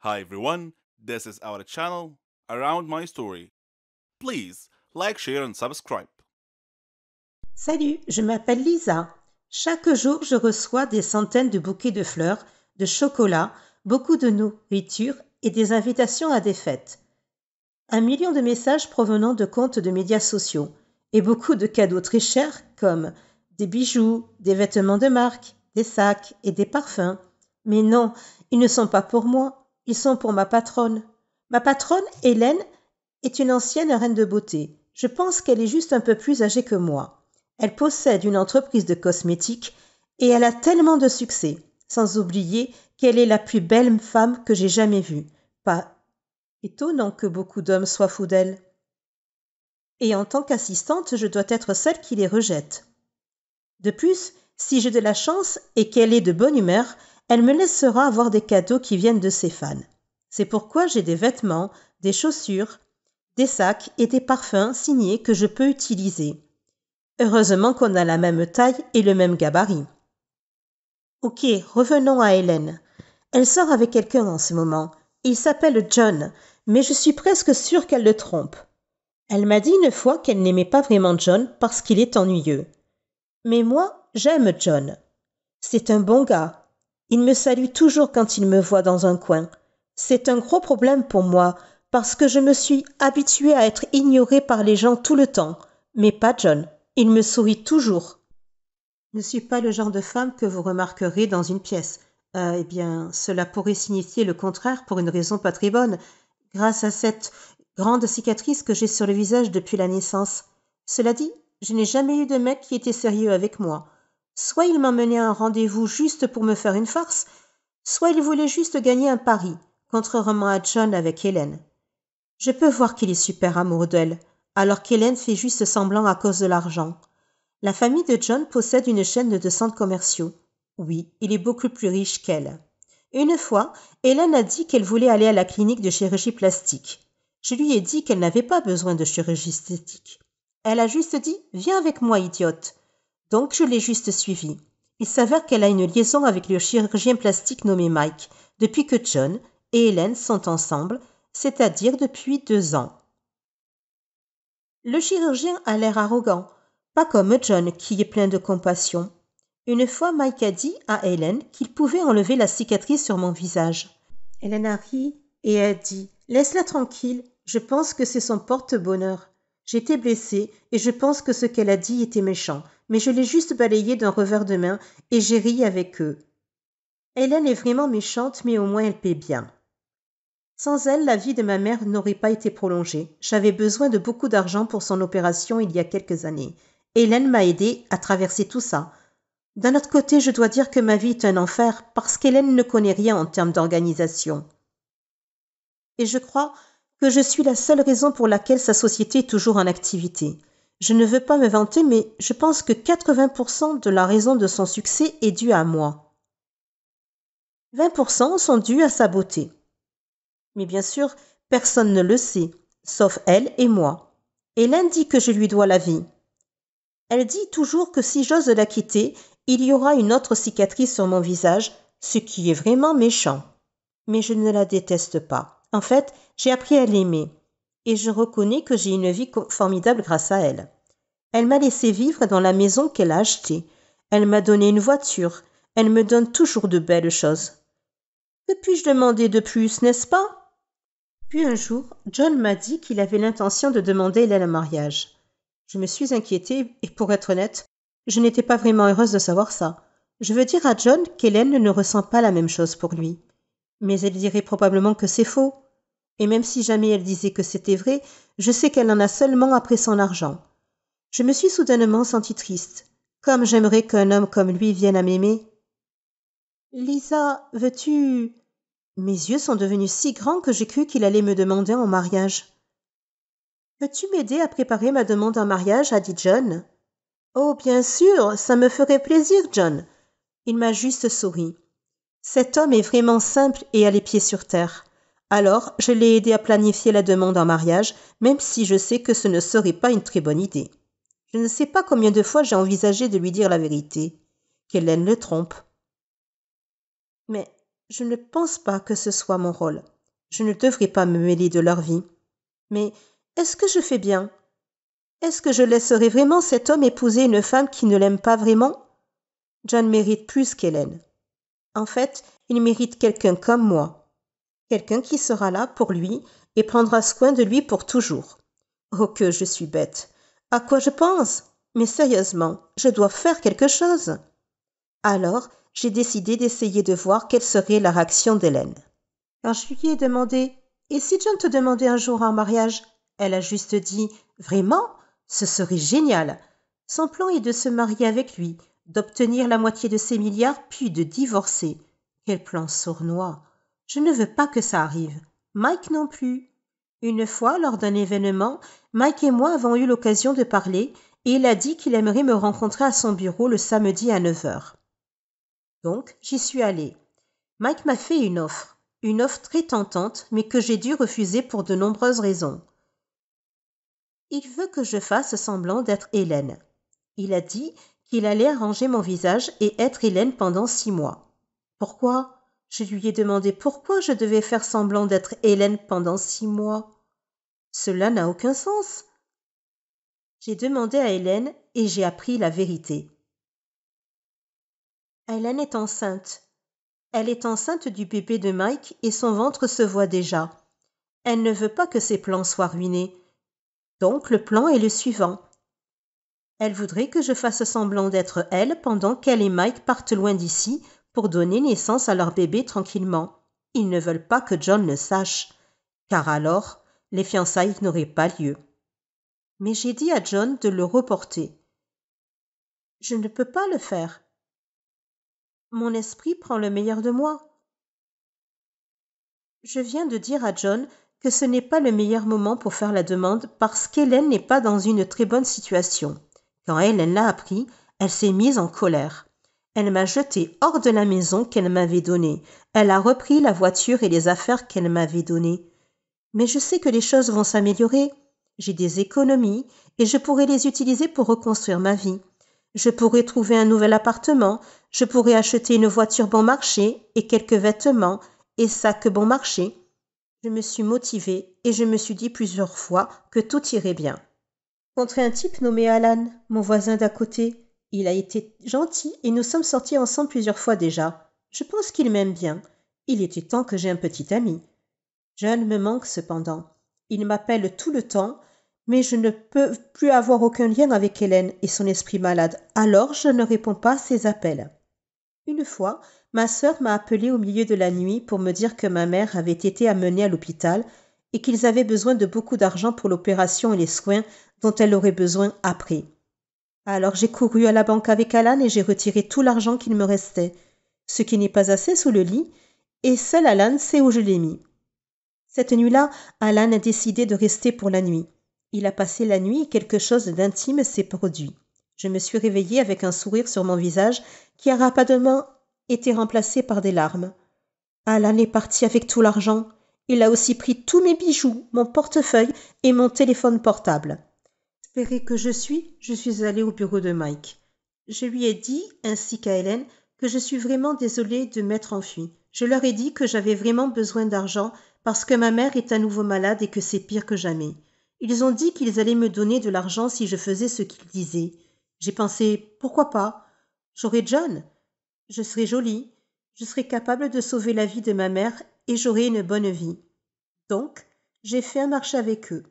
Hi everyone, this is our channel Around My Story. Please like, share and subscribe. Salut, je m'appelle Lisa. Chaque jour, je reçois des centaines de bouquets de fleurs, de chocolat, beaucoup de nourriture et des invitations à des fêtes. 1 million de messages provenant de comptes de médias sociaux et beaucoup de cadeaux très chers comme des bijoux, des vêtements de marque, des sacs et des parfums. Mais non, ils ne sont pas pour moi, ils sont pour ma patronne. Ma patronne, Hélène, est une ancienne reine de beauté. Je pense qu'elle est juste un peu plus âgée que moi. Elle possède une entreprise de cosmétiques et elle a tellement de succès, sans oublier qu'elle est la plus belle femme que j'ai jamais vue. Pas étonnant que beaucoup d'hommes soient fous d'elle. Et en tant qu'assistante, je dois être celle qui les rejette. De plus, si j'ai de la chance et qu'elle est de bonne humeur, elle me laissera avoir des cadeaux qui viennent de ses fans. C'est pourquoi j'ai des vêtements, des chaussures, des sacs et des parfums signés que je peux utiliser. Heureusement qu'on a la même taille et le même gabarit. Ok, revenons à Hélène. Elle sort avec quelqu'un en ce moment. Il s'appelle John, mais je suis presque sûre qu'elle le trompe. Elle m'a dit une fois qu'elle n'aimait pas vraiment John parce qu'il est ennuyeux. Mais moi, j'aime John. C'est un bon gars. Il me salue toujours quand il me voit dans un coin. C'est un gros problème pour moi parce que je me suis habituée à être ignorée par les gens tout le temps. Mais pas John. Il me sourit toujours. Je ne suis pas le genre de femme que vous remarquerez dans une pièce. Eh bien, cela pourrait signifier le contraire pour une raison pas très bonne, grâce à cette grande cicatrice que j'ai sur le visage depuis la naissance. Cela dit, je n'ai jamais eu de mec qui était sérieux avec moi. Soit il m'emmenait à un rendez-vous juste pour me faire une farce, soit il voulait juste gagner un pari, contrairement à John avec Hélène. Je peux voir qu'il est super amoureux d'elle, alors qu'Hélène fait juste semblant à cause de l'argent. La famille de John possède une chaîne de centres commerciaux. Oui, il est beaucoup plus riche qu'elle. Une fois, Hélène a dit qu'elle voulait aller à la clinique de chirurgie plastique. Je lui ai dit qu'elle n'avait pas besoin de chirurgie esthétique. Elle a juste dit « Viens avec moi, idiote !» Donc je l'ai juste suivie. Il s'avère qu'elle a une liaison avec le chirurgien plastique nommé Mike, depuis que John et Hélène sont ensemble, c'est-à-dire depuis 2 ans. Le chirurgien a l'air arrogant, pas comme John qui est plein de compassion. Une fois, Mike a dit à Hélène qu'il pouvait enlever la cicatrice sur mon visage. Hélène a ri et a dit « Laisse-la tranquille, je pense que c'est son porte-bonheur. J'étais blessée et je pense que ce qu'elle a dit était méchant, mais je l'ai juste balayé d'un revers de main et j'ai ri avec eux. Hélène est vraiment méchante, mais au moins elle paie bien. Sans elle, la vie de ma mère n'aurait pas été prolongée. J'avais besoin de beaucoup d'argent pour son opération il y a quelques années. Hélène m'a aidée à traverser tout ça. D'un autre côté, je dois dire que ma vie est un enfer parce qu'Hélène ne connaît rien en termes d'organisation. Et je crois que je suis la seule raison pour laquelle sa société est toujours en activité. Je ne veux pas me vanter, mais je pense que 80% de la raison de son succès est due à moi. 20% sont dus à sa beauté. Mais bien sûr, personne ne le sait, sauf elle et moi. Hélène dit que je lui dois la vie. Elle dit toujours que si j'ose la quitter, il y aura une autre cicatrice sur mon visage, ce qui est vraiment méchant. Mais je ne la déteste pas. En fait, j'ai appris à l'aimer. Et je reconnais que j'ai une vie formidable grâce à elle. Elle m'a laissé vivre dans la maison qu'elle a achetée. Elle m'a donné une voiture. Elle me donne toujours de belles choses. Que puis-je demander de plus, n'est-ce pas ? Puis un jour, John m'a dit qu'il avait l'intention de demander Hélène en mariage. Je me suis inquiétée et pour être honnête, je n'étais pas vraiment heureuse de savoir ça. Je veux dire à John qu'Hélène ne ressent pas la même chose pour lui. Mais elle dirait probablement que c'est faux. Et même si jamais elle disait que c'était vrai, je sais qu'elle en a seulement après son argent. Je me suis soudainement sentie triste. Comme j'aimerais qu'un homme comme lui vienne à m'aimer. Lisa, veux-tu... Mes yeux sont devenus si grands que j'ai cru qu'il allait me demander en mariage. Peux-tu m'aider à préparer ma demande en mariage, a dit John. Oh, bien sûr, ça me ferait plaisir, John. Il m'a juste souri. Cet homme est vraiment simple et a les pieds sur terre. Alors, je l'ai aidé à planifier la demande en mariage, même si je sais que ce ne serait pas une très bonne idée. Je ne sais pas combien de fois j'ai envisagé de lui dire la vérité, qu'Hélène le trompe. Mais je ne pense pas que ce soit mon rôle. Je ne devrais pas me mêler de leur vie. Mais est-ce que je fais bien? Est-ce que je laisserai vraiment cet homme épouser une femme qui ne l'aime pas vraiment? John mérite plus qu'Hélène. En fait, il mérite quelqu'un comme moi. Quelqu'un qui sera là pour lui et prendra soin de lui pour toujours. Oh que je suis bête. À quoi je pense? Mais sérieusement, je dois faire quelque chose. Alors, j'ai décidé d'essayer de voir quelle serait la réaction d'Hélène. Quand je lui ai demandé « Et si John te demandait un jour en mariage ?» Elle a juste dit « Vraiment? Ce serait génial. » Son plan est de se marier avec lui, d'obtenir la moitié de ses milliards, puis de divorcer. Quel plan sournois. Je ne veux pas que ça arrive. Mike non plus. Une fois, lors d'un événement, Mike et moi avons eu l'occasion de parler et il a dit qu'il aimerait me rencontrer à son bureau le samedi à 9h. Donc, j'y suis allée. Mike m'a fait une offre très tentante, mais que j'ai dû refuser pour de nombreuses raisons. Il veut que je fasse semblant d'être Hélène. Il a dit qu'il allait arranger mon visage et être Hélène pendant 6 mois. Pourquoi? Je lui ai demandé pourquoi je devais faire semblant d'être Hélène pendant 6 mois. Cela n'a aucun sens. J'ai demandé à Hélène et j'ai appris la vérité. Hélène est enceinte. Elle est enceinte du bébé de Mike et son ventre se voit déjà. Elle ne veut pas que ses plans soient ruinés. Donc le plan est le suivant. Elle voudrait que je fasse semblant d'être elle pendant qu'elle et Mike partent loin d'ici pour donner naissance à leur bébé tranquillement. Ils ne veulent pas que John le sache, car alors les fiançailles n'auraient pas lieu. Mais j'ai dit à John de le reporter. Je ne peux pas le faire. Mon esprit prend le meilleur de moi. Je viens de dire à John que ce n'est pas le meilleur moment pour faire la demande parce qu'Hélène n'est pas dans une très bonne situation. Quand Hélène l'a appris, elle s'est mise en colère. Elle m'a jeté hors de la maison qu'elle m'avait donnée. Elle a repris la voiture et les affaires qu'elle m'avait données. Mais je sais que les choses vont s'améliorer. J'ai des économies et je pourrai les utiliser pour reconstruire ma vie. Je pourrai trouver un nouvel appartement, je pourrai acheter une voiture bon marché et quelques vêtements et sacs bon marché. Je me suis motivée et je me suis dit plusieurs fois que tout irait bien. Contre un type nommé Alan, mon voisin d'à côté. Il a été gentil et nous sommes sortis ensemble plusieurs fois déjà. Je pense qu'il m'aime bien. Il était temps que j'aie un petit ami. John me manque cependant. Il m'appelle tout le temps, mais je ne peux plus avoir aucun lien avec Hélène et son esprit malade, alors je ne réponds pas à ses appels. Une fois, ma sœur m'a appelé au milieu de la nuit pour me dire que ma mère avait été amenée à l'hôpital et qu'ils avaient besoin de beaucoup d'argent pour l'opération et les soins dont elle aurait besoin après. Alors j'ai couru à la banque avec Alan et j'ai retiré tout l'argent qu'il me restait, ce qui n'est pas assez sous le lit, et seul Alan sait où je l'ai mis. Cette nuit-là, Alan a décidé de rester pour la nuit. Il a passé la nuit et quelque chose d'intime s'est produit. Je me suis réveillée avec un sourire sur mon visage qui a rapidement été remplacé par des larmes. Alan est parti avec tout l'argent. Il a aussi pris tous mes bijoux, mon portefeuille et mon téléphone portable. Désespérée que je suis allée au bureau de Mike. Je lui ai dit, ainsi qu'à Hélène, que je suis vraiment désolée de m'être enfuie. Je leur ai dit que j'avais vraiment besoin d'argent parce que ma mère est à nouveau malade et que c'est pire que jamais. Ils ont dit qu'ils allaient me donner de l'argent si je faisais ce qu'ils disaient. J'ai pensé, pourquoi pas? J'aurai John. Je serai jolie. Je serai capable de sauver la vie de ma mère et j'aurai une bonne vie. Donc, j'ai fait un marché avec eux.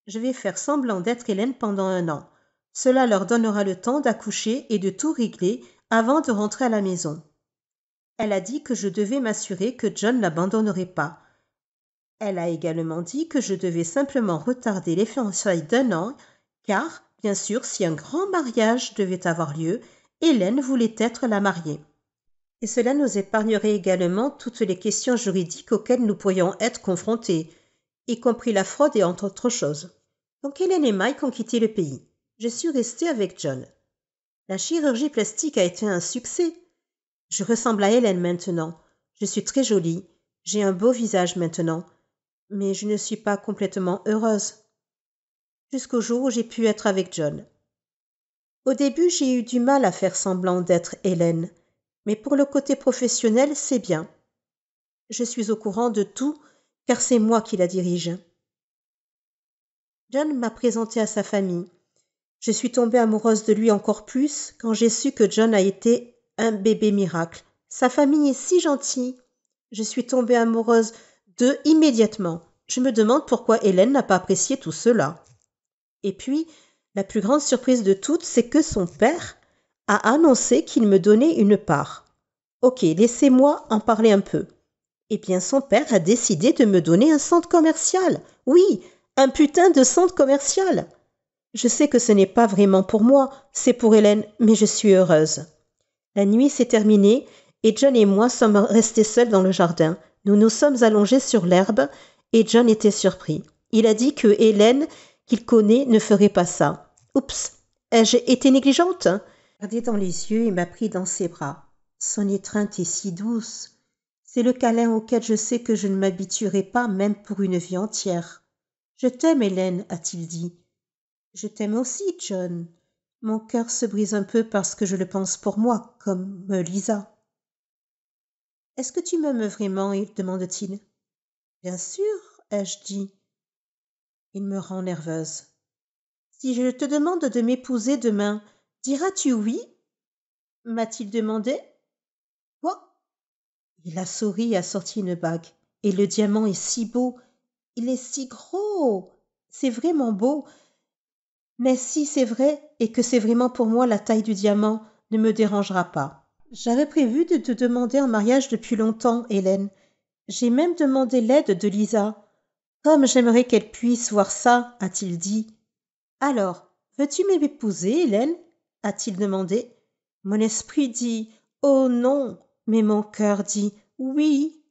Je vais faire semblant d'être Hélène pendant 1 an. Cela leur donnera le temps d'accoucher et de tout régler avant de rentrer à la maison. Elle a dit que je devais m'assurer que John n'abandonnerait pas. Elle a également dit que je devais simplement retarder les fiançailles d'1 an, car, bien sûr, si un grand mariage devait avoir lieu, Hélène voulait être la mariée. Et cela nous épargnerait également toutes les questions juridiques auxquelles nous pourrions être confrontés, y compris la fraude et entre autres choses. Donc Hélène et Mike ont quitté le pays. Je suis restée avec John. La chirurgie plastique a été un succès. Je ressemble à Hélène maintenant. Je suis très jolie. J'ai un beau visage maintenant. Mais je ne suis pas complètement heureuse. Jusqu'au jour où j'ai pu être avec John. Au début, j'ai eu du mal à faire semblant d'être Hélène. Mais pour le côté professionnel, c'est bien. Je suis au courant de tout car c'est moi qui la dirige. John m'a présenté à sa famille. Je suis tombée amoureuse de lui encore plus quand j'ai su que John a été un bébé miracle. Sa famille est si gentille. Je suis tombée amoureuse d'eux immédiatement. Je me demande pourquoi Hélène n'a pas apprécié tout cela. Et puis, la plus grande surprise de toutes, c'est que son père a annoncé qu'il me donnait une part. Ok, laissez-moi en parler un peu. Eh bien, son père a décidé de me donner un centre commercial. Oui, un putain de centre commercial. Je sais que ce n'est pas vraiment pour moi, c'est pour Hélène, mais je suis heureuse. La nuit s'est terminée et John et moi sommes restés seuls dans le jardin. Nous nous sommes allongés sur l'herbe et John était surpris. Il a dit que Hélène, qu'il connaît, ne ferait pas ça. Oups, ai-je été négligente? Il m'a regardé dans les yeux et m'a pris dans ses bras. Son étreinte est si douce. C'est le câlin auquel je sais que je ne m'habituerai pas même pour une vie entière. Je t'aime, Hélène, a-t-il dit. Je t'aime aussi, John. Mon cœur se brise un peu parce que je le pense pour moi, comme Lisa. Est-ce que tu m'aimes vraiment? Demande-t-il. Bien sûr, ai-je dit. Il me rend nerveuse. Si je te demande de m'épouser demain, diras-tu oui? M'a-t-il demandé. Quoi? Il a souri et a sorti une bague. Et le diamant est si beau. Il est si gros. C'est vraiment beau. Mais si c'est vrai et que c'est vraiment pour moi, la taille du diamant ne me dérangera pas. J'avais prévu de te demander en mariage depuis longtemps, Hélène. J'ai même demandé l'aide de Lisa. Comme j'aimerais qu'elle puisse voir ça, a-t-il dit. Alors, veux-tu m'épouser, Hélène? A-t-il demandé. Mon esprit dit oh non, mais mon cœur dit oui.